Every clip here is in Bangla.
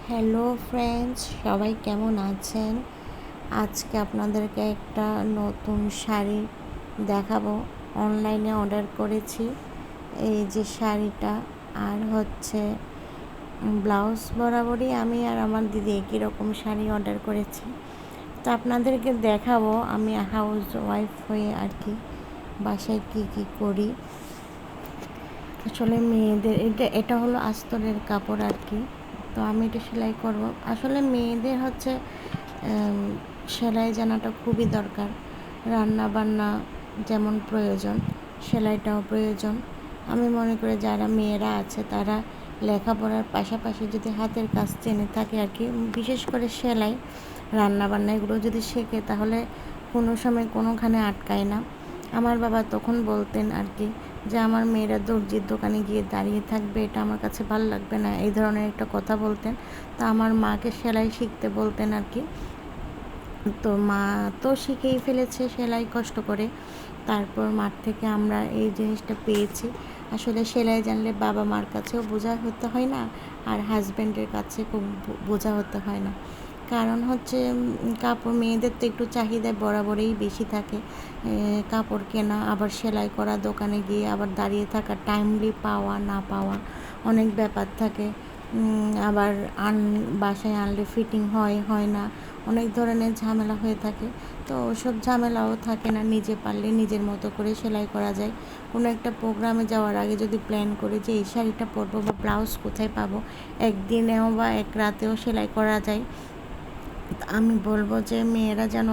হ্যালো ফ্রেন্ডস, সবাই কেমন আছেন? আজকে আপনাদেরকে একটা নতুন শাড়ি দেখাবো। অনলাইনে অর্ডার করেছি এই যে শাড়িটা, আর হচ্ছে ব্লাউজ বরাবরই আমি আর আমার দিদি একই রকম শাড়ি অর্ডার করেছি। তো আপনাদেরকে দেখাবো আমি হাউস ওয়াইফ হয়ে আর কি বাসায় কী করি। আসলে মেয়েদের এটা হলো আস্তরের কাপড় আর কি। তো আমি এটা সেলাই করব। আসলে মেয়েদের হচ্ছে সেলাই জানাটা খুবই দরকার। রান্না বান্না যেমন প্রয়োজন, সেলাইটাও প্রয়োজন। আমি মনে করি যারা মেয়েরা আছে তারা লেখাপড়ার পাশাপাশি যদি হাতের কাজ জেনে থাকে আর কি, বিশেষ করে সেলাই, রান্না বান্না এগুলো যদি শেখে তাহলে কোনো সময় কোনোখানে আটকায় না। আমার বাবা তখন বলতেন আর কি যে আমার মেয়েরা দর্জির দোকানে গিয়ে দাঁড়িয়ে থাকবে, এটা আমার কাছে ভালো লাগবে না, এই ধরনের একটা কথা বলতেন। তো আমার মাকে সেলাই শিখতে বলতেন আর কি। তো মা তো শিখেই ফেলেছে সেলাই কষ্ট করে। তারপর মার থেকে আমরা এই জিনিসটা পেয়েছি। আসলে সেলাই জানলে বাবা মার কাছেও বোঝা হতে হয় না, আর হাজব্যান্ডের কাছে খুব বোঝা হতে হয় না। কারণ হচ্ছে কাপড় মেয়েদের তো একটু চাহিদা বরাবরই বেশি থাকে। কাপড় কেনা, আবার সেলাই করা, দোকানে গিয়ে আবার দাঁড়িয়ে থাকা, টাইমলি পাওয়া না পাওয়া অনেক ব্যাপার থাকে। আবার বাসায় আনলে ফিটিং হয় না, অনেক ধরনের ঝামেলা হয়ে থাকে। তো ওসব ঝামেলাও থাকে না, নিজে পারলে নিজের মতো করে সেলাই করা যায়। কোনো একটা প্রোগ্রামে যাওয়ার আগে যদি প্ল্যান করি যে এই শাড়িটা পরবো বা ব্লাউজ কোথায় পাবো, একদিনেও বা এক রাতেও সেলাই করা যায়। আমি বলবো যে মেয়েরা যেন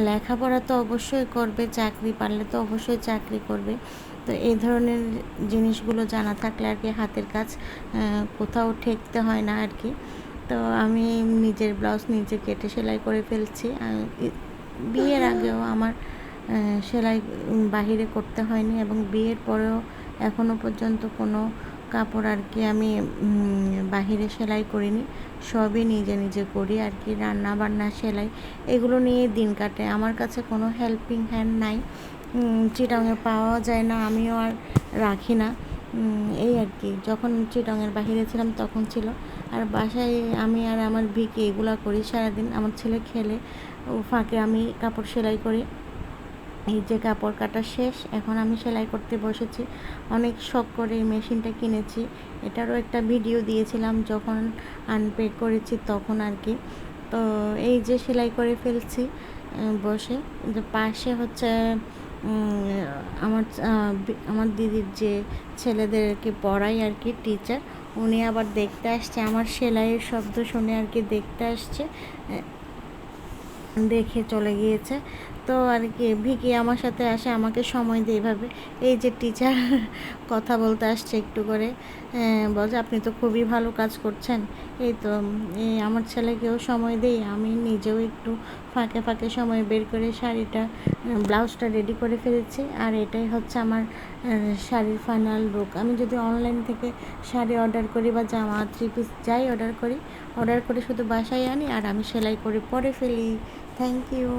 লেখাপড়া তো অবশ্যই করবে, চাকরি পারলে তো অবশ্যই চাকরি করবে। তো এই ধরনের জিনিসগুলো জানা থাকলে আর কি হাতের কাজ কোথাও ঠেকতে হয় না আর কি। তো আমি নিজের ব্লাউজ নিজে কেটে সেলাই করে ফেলছি। বিয়ের আগেও আমার সেলাই বাহিরে করতে হয়নি, এবং বিয়ের পরেও এখনও পর্যন্ত কোনো কাপড় আর কি আমি বাহিরে সেলাই করিনি। সবই নিজে নিজে করি আর কি। রান্না বান্না, সেলাই এগুলো নিয়ে দিন কাটে। আমার কাছে কোনো হেল্পিং হ্যান্ড নাই, চিটাঙে পাওয়া যায় না, আমিও আর রাখি না। এই আর কি, যখন চিটাঙের বাহিরে ছিলাম তখন ছিল। আর বাসায় আমি আর আমার ভিকি এগুলো করি সারাদিন। আমার ছেলে খেলে ও ফাঁকে আমি কাপড় সেলাই করি। এই যে কাপড় কাটা শেষ, এখন আমি সেলাই করতে বসেছি। অনেক শখ করে এই মেশিনটা কিনেছি। এটারও একটা ভিডিও দিয়েছিলাম যখন আনপ্যাক করেছি তখন আর কি। তো এই যে সেলাই করে ফেলছি বসে। যে পাশে হচ্ছে আমার আমার দিদির যে ছেলেদেরকে পড়াই আর কি, টিচার, উনি আবার দেখতে আসছে, আমার সেলাইয়ের শব্দ শুনে আর কি দেখতে আসছে, দেখে চলে গিয়েছে। তো আর কি ভিকি আমার সাথে আসে, আমাকে সময় দিয়ে এভাবে। এই যে টিচার কথা বলতে আসছে একটু করে, বলছে আপনি তো খুবই ভালো কাজ করছেন। এই তো এই আমার ছেলেকেও সময় দেই, আমি নিজেও একটু ফাঁকে ফাঁকে সময় বের করে শাড়িটা, ব্লাউজটা রেডি করে ফেলেছি। আর এটাই হচ্ছে আমার শাড়ির ফাইনাল লুক। আমি যদি অনলাইন থেকে শাড়ি অর্ডার করি বা জামা, 3 পিস যাই অর্ডার করে শুধু বাসায় আনি আর আমি সেলাই করে পরে ফেলি। Thank you.